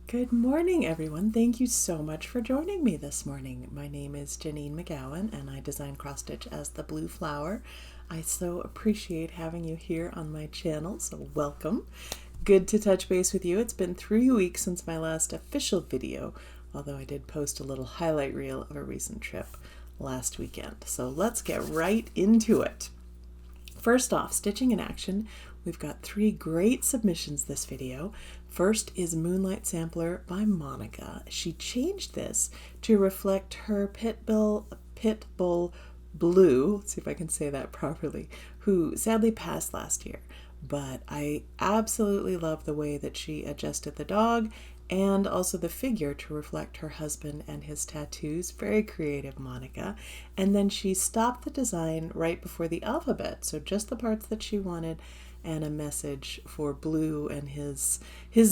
Good morning, everyone. Thank you so much for joining me this morning. My name is Janine McGowan, and I design cross stitch as the Blue Flower. I so appreciate having you here on my channel, so welcome. Good to touch base with you. It's been 3 weeks since my last official video, although I did post a little highlight reel of a recent trip last weekend. So let's get right into it. First off, stitching in action. We've got 3 great submissions this video. First is Moonlight Sampler by Monica. She changed this to reflect her pit bull Blue, let's see if I can say that properly, who sadly passed last year. But I absolutely love the way that she adjusted the dog and also the figure to reflect her husband and his tattoos. Very creative, Monica. And then she stopped the design right before the alphabet, so just the parts that she wanted and a message for Blue and his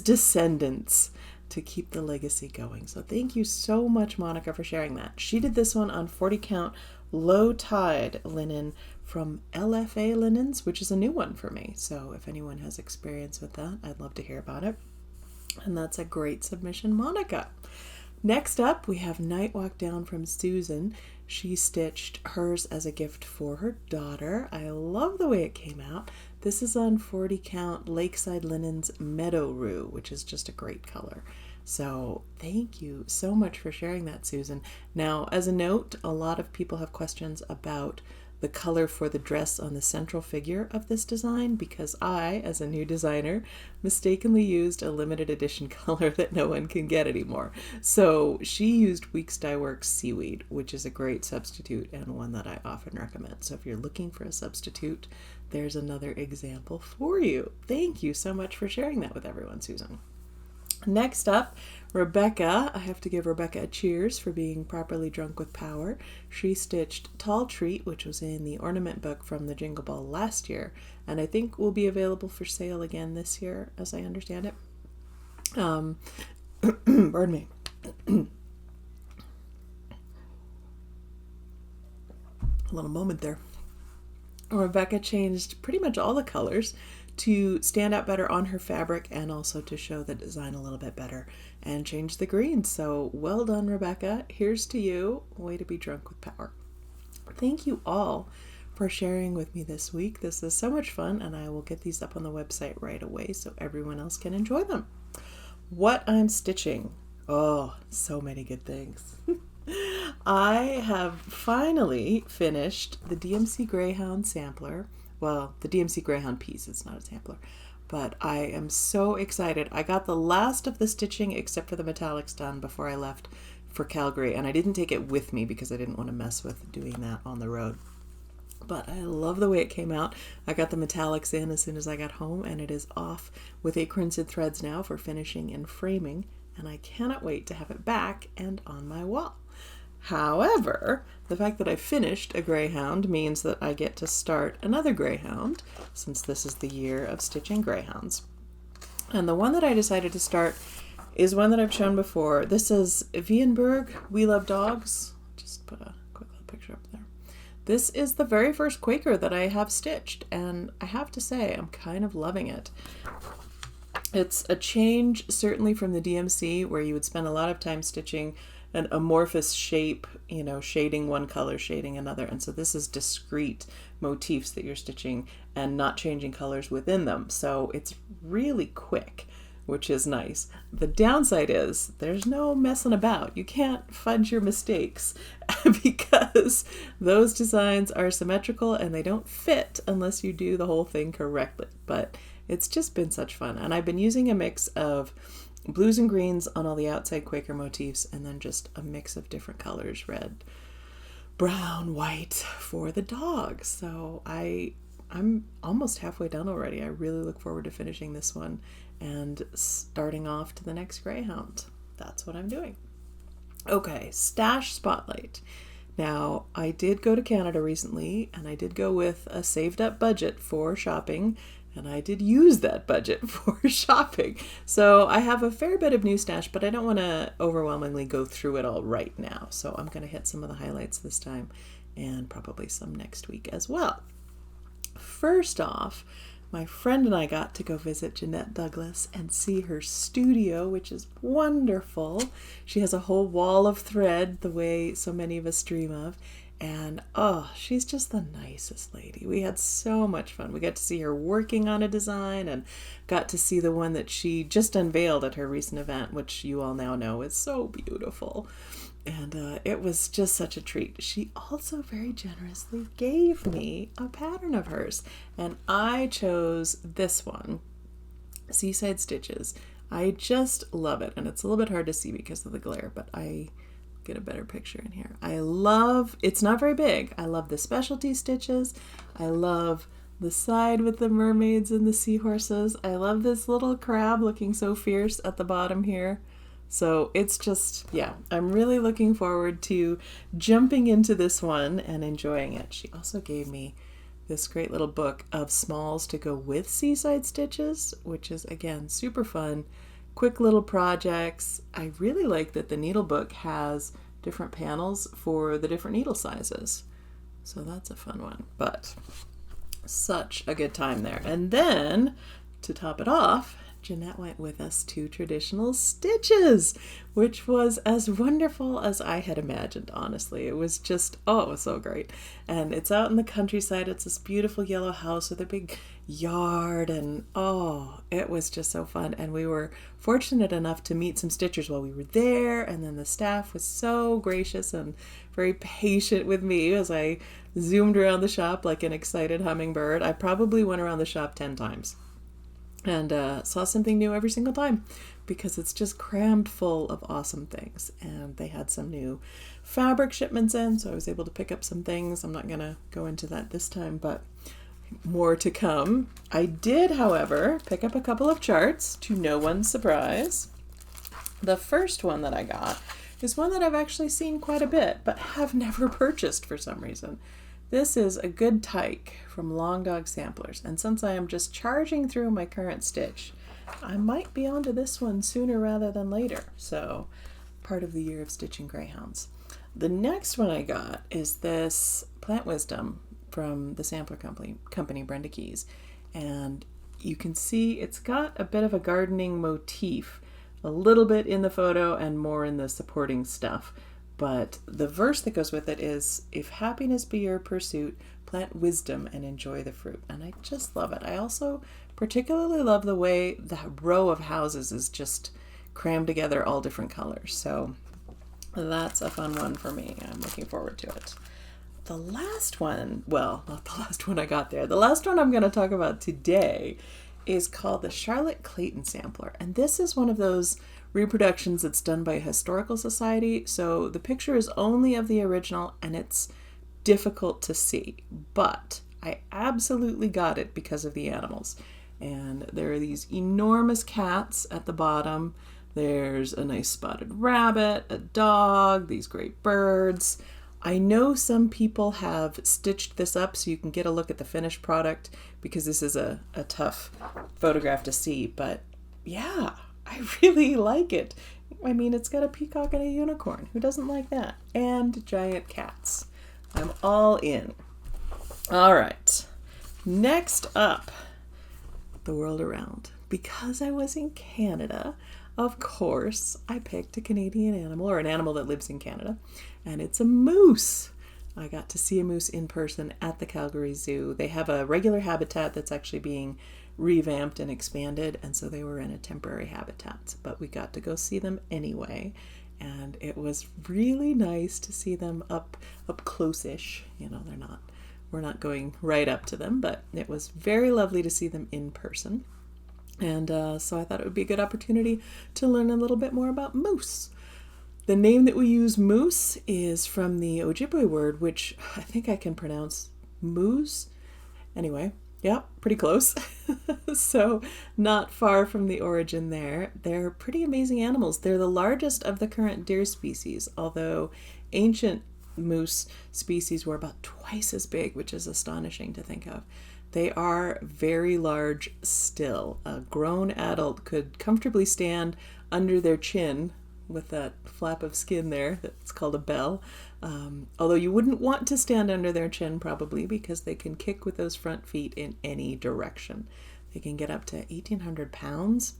descendants to keep the legacy going. So thank you so much, Monica, for sharing that. She did this one on 40 count low tide linen from LFA Linens, which is a new one for me. So if anyone has experience with that, I'd love to hear about it. And that's a great submission, Monica. Next up, we have Night Walk Down from Susan. She stitched hers as a gift for her daughter. I love the way it came out. This is on 40 count Lakeside Linens Meadow Rue, which is just a great color. So thank you so much for sharing that, Susan. Now, as a note, a lot of people have questions about the color for the dress on the central figure of this design because I, as a new designer, mistakenly used a limited edition color that no one can get anymore. So she used Weeks Dye Works Seaweed, which is a great substitute and one that I often recommend. So if you're looking for a substitute, there's another example for you. Thank you so much for sharing that with everyone, Susan. Next up, Rebecca. I have to give Rebecca a cheers for being properly drunk with power. She stitched Tall Treat, which was in the ornament book from the Jingle Ball last year, and I think will be available for sale again this year, as I understand it. Pardon me. A little moment there. Rebecca changed pretty much all the colors to stand out better on her fabric and also to show the design a little bit better and change the green. So well done, Rebecca. Here's to you. Way to be drunk with power. Thank you all for sharing with me this week. This is so much fun, and I will get these up on the website right away so everyone else can enjoy them. What I'm stitching. Oh, so many good things. I have finally finished the DMC Greyhound sampler. Well, the DMC Greyhound piece, it's not a sampler, but I am so excited. I got the last of the stitching except for the metallics done before I left for Calgary, and I didn't take it with me because I didn't want to mess with doing that on the road. But I love the way it came out. I got the metallics in as soon as I got home, and it is off with acorns and threads now for finishing and framing, and I cannot wait to have it back and on my wall. However, the fact that I finished a Greyhound means that I get to start another Greyhound, since this is the year of stitching Greyhounds. And the one that I decided to start is one that I've shown before. This is Wiehenburg, We Love Dogs. Just put a quick little picture up there. This is the very first Quaker that I have stitched, and I have to say I'm kind of loving it. It's a change certainly from the DMC, where you would spend a lot of time stitching an amorphous shape, shading one color, shading another. And so this is discrete motifs that you're stitching and not changing colors within them. So it's really quick, which is nice. The downside is there's no messing about. You can't fudge your mistakes because those designs are symmetrical and they don't fit unless you do the whole thing correctly. But it's just been such fun. And I've been using a mix of blues and greens on all the outside Quaker motifs, and then just a mix of different colors, red, brown, white, for the dog. So I'm almost halfway done already. I really look forward to finishing this one and starting off to the next Greyhound. That's what I'm doing. Okay, stash spotlight. Now, I did go to Canada recently, and I did go with a saved up budget for shopping, and I did use that budget for shopping. So I have a fair bit of new stash, but I don't want to overwhelmingly go through it all right now. So I'm going to hit some of the highlights this time and probably some next week as well. First off, my friend and I got to go visit Jeanette Douglas and see her studio, which is wonderful. She has a whole wall of thread, the way so many of us dream of. And oh, she's just the nicest lady. We had so much fun. We got to see her working on a design and got to see the one that she just unveiled at her recent event, which you all now know is so beautiful. And it was just such a treat. She also very generously gave me a pattern of hers. And I chose this one, Seaside Stitches. I just love it. And it's a little bit hard to see because of the glare, but I get a better picture in here. It's not very big. I love the specialty stitches. I love the side with the mermaids and the seahorses. I love this little crab looking so fierce at the bottom here. So it's just, yeah, I'm really looking forward to jumping into this one and enjoying it. She also gave me this great little book of smalls to go with Seaside Stitches, which is, again, super fun. Quick little projects. I really like that the needle book has different panels for the different needle sizes. So that's a fun one. But such a good time there. And then, to top it off, Jeanette went with us to Traditional Stitches, which was as wonderful as I had imagined, honestly. It was just, oh, it was so great. And it's out in the countryside. It's this beautiful yellow house with a big yard, and oh, it was just so fun. And we were fortunate enough to meet some stitchers while we were there, and then the staff was so gracious and very patient with me as I zoomed around the shop like an excited hummingbird. I probably went around the shop 10 times. And saw something new every single time because it's just crammed full of awesome things. And they had some new fabric shipments in, so I was able to pick up some things. I'm not going to go into that this time, but more to come. I did, however, pick up a couple of charts, to no one's surprise. The first one that I got is one that I've actually seen quite a bit, but have never purchased for some reason. This is a good Tyke from Long Dog Samplers, and since I am just charging through my current stitch, I might be onto this one sooner rather than later, so part of the year of stitching Greyhounds. The next one I got is this Plant Wisdom from the sampler company Brenda Keys, and you can see it's got a bit of a gardening motif, a little bit in the photo and more in the supporting stuff. But the verse that goes with it is, if happiness be your pursuit, plant wisdom and enjoy the fruit. And I just love it. I also particularly love the way that row of houses is just crammed together, all different colors. So that's a fun one for me. I'm looking forward to it. The last one, well, not the last one I got there. The last one I'm going to talk about today is called the Charlotte Clayton Sampler. And this is one of those reproductions that's done by a historical society, so the picture is only of the original and it's difficult to see, but I absolutely got it because of the animals. And there are these enormous cats at the bottom, there's a nice spotted rabbit, a dog, these great birds. I know some people have stitched this up so you can get a look at the finished product because this is a tough photograph to see, but yeah, I really like it. I mean, it's got a peacock and a unicorn. Who doesn't like that? And giant cats. I'm all in. All right. Next up, the world around. Because I was in Canada, of course, I picked a Canadian animal, or an animal that lives in Canada, and it's a moose. I got to see a moose in person at the Calgary Zoo. They have a regular habitat that's actually being revamped and expanded, and so they were in a temporary habitat, but we got to go see them anyway, and it was really nice to see them up close-ish. You know, we're not going right up to them, but it was very lovely to see them in person. And so I thought it would be a good opportunity to learn a little bit more about moose. The name that we use, moose, is from the Ojibwe word, which I think I can pronounce moose. Anyway, yeah, pretty close. So not far from the origin there. They're pretty amazing animals. They're the largest of the current deer species, although ancient moose species were about twice as big, which is astonishing to think of. They are very large still. A grown adult could comfortably stand under their chin, with that flap of skin there that's called a bell. Although you wouldn't want to stand under their chin probably, because they can kick with those front feet in any direction. They can get up to 1,800 pounds.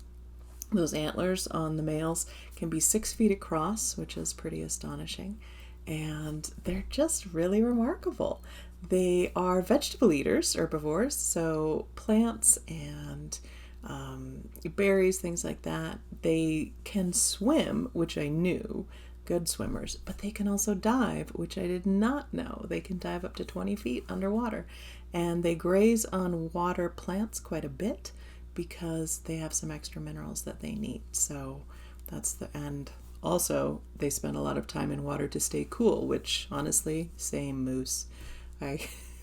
Those antlers on the males can be 6 feet across, which is pretty astonishing. And they're just really remarkable. They are vegetable eaters, herbivores, so plants and berries, things like that. They can swim, which I knew, good swimmers, but they can also dive, which I did not know. They can dive up to 20 feet underwater, and they graze on water plants quite a bit because they have some extra minerals that they need. So that's the end. Also, they spend a lot of time in water to stay cool, which honestly, same moose.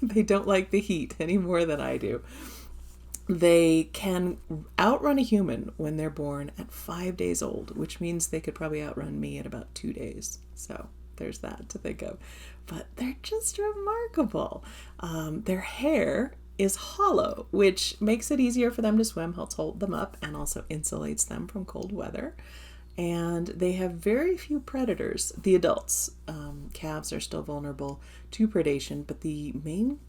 They don't like the heat any more than I do. They can outrun a human when they're born at 5 days old, which means they could probably outrun me at about 2 days. So there's that to think of. But they're just remarkable. Their hair is hollow, which makes it easier for them to swim, helps hold them up, and also insulates them from cold weather. And they have very few predators. The adults, calves, are still vulnerable to predation, but the main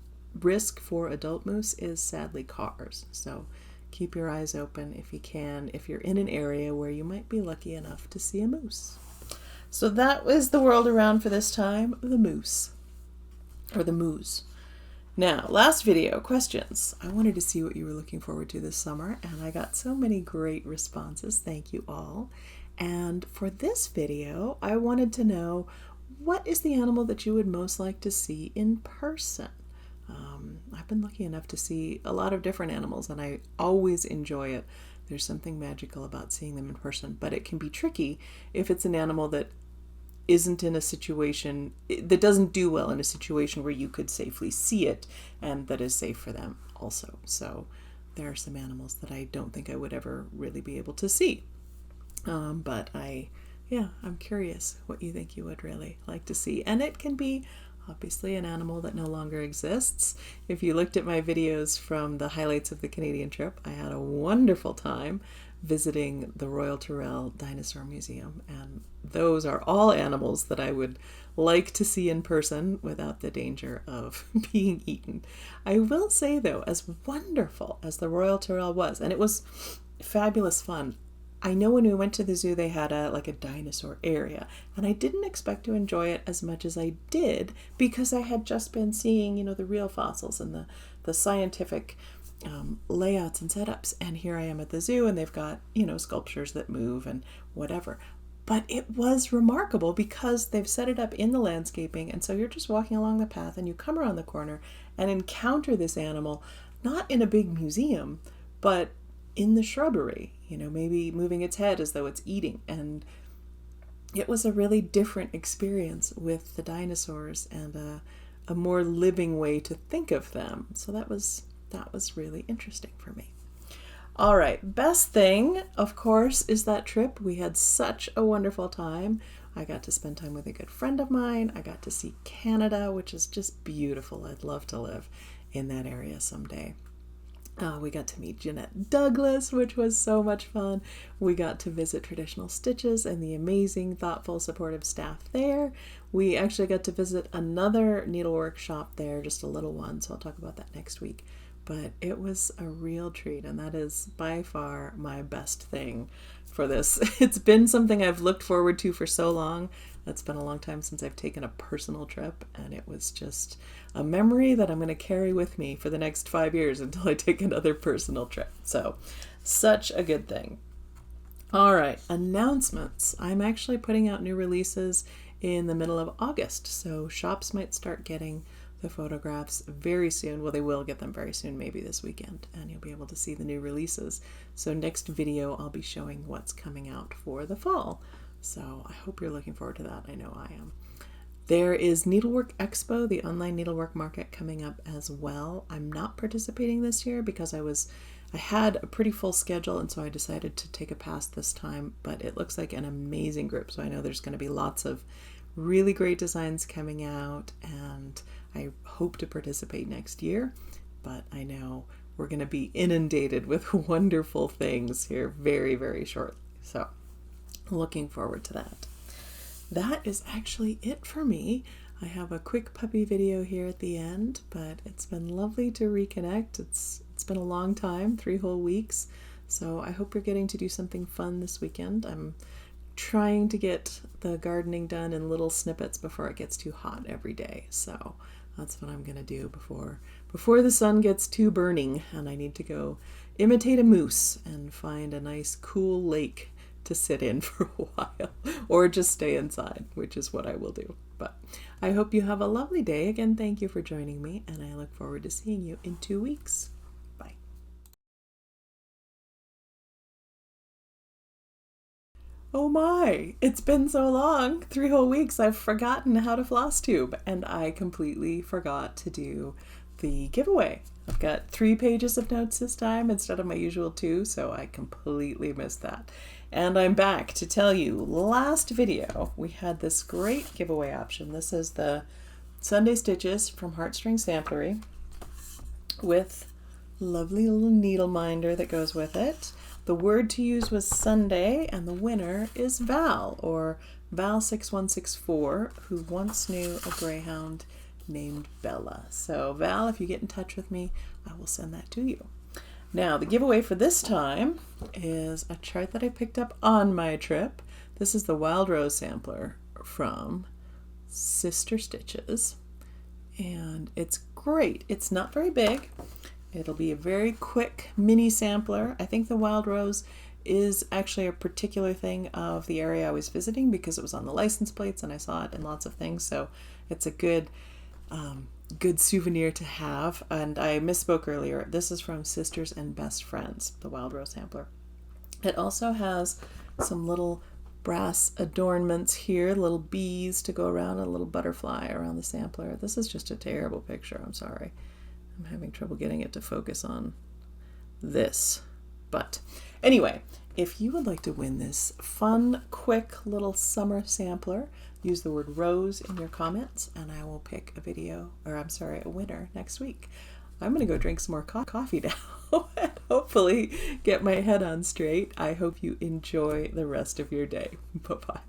risk for adult moose is sadly cars. So keep your eyes open if you can, if you're in an area where you might be lucky enough to see a moose. So that was the world around for this time, the moose, or the moose. Now, last video, questions. I wanted to see what you were looking forward to this summer, and I got so many great responses. Thank you all. And for this video, I wanted to know, what is the animal that you would most like to see in person? I've been lucky enough to see a lot of different animals, and I always enjoy it. There's something magical about seeing them in person, but it can be tricky if it's an animal that isn't in a situation, that doesn't do well in a situation where you could safely see it and that is safe for them also. So there are some animals that I don't think I would ever really be able to see. But I'm curious what you think you would really like to see. And it can be obviously an animal that no longer exists. If you looked at my videos from the highlights of the Canadian trip, I had a wonderful time visiting the Royal Tyrrell Dinosaur Museum, and those are all animals that I would like to see in person without the danger of being eaten. I will say though, as wonderful as the Royal Tyrrell was, and it was fabulous fun, I know when we went to the zoo they had a dinosaur area, and I didn't expect to enjoy it as much as I did because I had just been seeing, the real fossils and the scientific layouts and setups, and here I am at the zoo and they've got, sculptures that move and whatever. But it was remarkable because they've set it up in the landscaping, and so you're just walking along the path and you come around the corner and encounter this animal, not in a big museum, but in the shrubbery, maybe moving its head as though it's eating. And it was a really different experience with the dinosaurs and a more living way to think of them. So that was really interesting for me. All right, best thing, of course, is that trip. We had such a wonderful time. I got to spend time with a good friend of mine. I got to see Canada, which is just beautiful. I'd love to live in that area someday. We got to meet Jeanette Douglas, which was so much fun. We got to visit Traditional Stitches and the amazing, thoughtful, supportive staff there. We actually got to visit another needlework shop there, just a little one, so I'll talk about that next week. But it was a real treat, and that is by far my best thing for this. It's been something I've looked forward to for so long. It's been a long time since I've taken a personal trip, and it was just a memory that I'm going to carry with me for the next 5 years until I take another personal trip. So, such a good thing. All right, announcements. I'm actually putting out new releases in the middle of August, so shops might start getting the photographs very soon. Well, they will get them very soon, maybe this weekend, and you'll be able to see the new releases. So next video, I'll be showing what's coming out for the fall. So I hope you're looking forward to that. I know I am. There is Needlework Expo, the online needlework market, coming up as well. I'm not participating this year because I had a pretty full schedule, and so I decided to take a pass this time, but it looks like an amazing group. So I know there's going to be lots of really great designs coming out, and I hope to participate next year, but I know we're going to be inundated with wonderful things here very, very shortly. So Looking forward to that. That is actually it for me. I have a quick puppy video here at the end, but it's been lovely to reconnect. It's been a long time, 3 whole weeks. So I hope you're getting to do something fun this weekend. I'm trying to get the gardening done in little snippets before it gets too hot every day. So that's what I'm gonna do before the sun gets too burning and I need to go imitate a moose and find a nice cool lake to sit in for a while, or just stay inside, which is what I will do. But I hope you have a lovely day. Again, thank you for joining me, and I look forward to seeing you in 2 weeks. Bye. Oh my, it's been so long, 3 whole weeks. I've forgotten how to Flosstube, and I completely forgot to do the giveaway. I've got 3 pages of notes this time instead of my usual 2, so I completely missed that. And I'm back to tell you, last video we had this great giveaway option. This is the Sunday Stitches from Heartstring Samplery with lovely little needle minder that goes with it. The word to use was Sunday, and the winner is Val, or Val6164, who once knew a Greyhound named Bella. So Val, if you get in touch with me, I will send that to you. Now, the giveaway for this time is a chart that I picked up on my trip. This is the Wild Rose sampler from Sister Stitches, and it's great. It's not very big. It'll be a very quick mini sampler. I think the Wild Rose is actually a particular thing of the area I was visiting because it was on the license plates and I saw it in lots of things, so it's a good souvenir to have. And I misspoke earlier. This is from Sisters and Best Friends, the Wild Rose sampler. It also has some little brass adornments here, little bees to go around, a little butterfly around the sampler. This is just a terrible picture. I'm sorry. I'm having trouble getting it to focus on this. But anyway, if you would like to win this fun, quick little summer sampler, use the word rose in your comments and I will pick a winner next week. I'm going to go drink some more coffee now and hopefully get my head on straight. I hope you enjoy the rest of your day. Bye-bye.